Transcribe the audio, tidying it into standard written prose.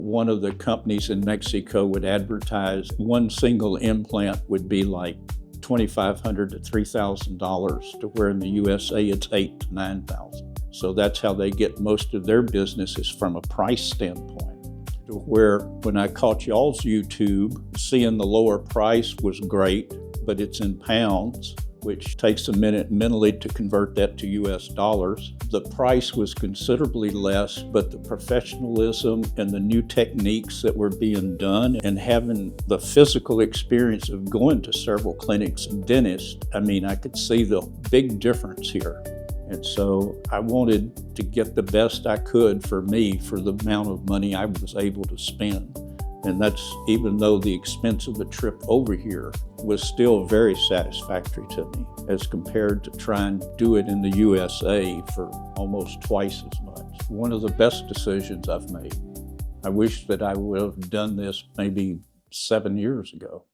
One of the companies in Mexico would advertise one single implant would be like $2,500 to $3,000, to where in the USA it's $8,000 to $9,000. So that's how they get most of their business, is from a price standpoint. To where when I caught y'all's YouTube, seeing the lower price was great, but it's in pounds, which takes a minute mentally to convert that to US dollars. The price was considerably less, but the professionalism and the new techniques that were being done and having the physical experience of going to several clinics and dentists, I could see the big difference here. And so I wanted to get the best I could for me for the amount of money I was able to spend. And that's even though the expense of the trip over here was still very satisfactory to me as compared to trying to do it in the USA for almost twice as much. One of the best decisions I've made. I wish that I would have done this maybe 7 years ago.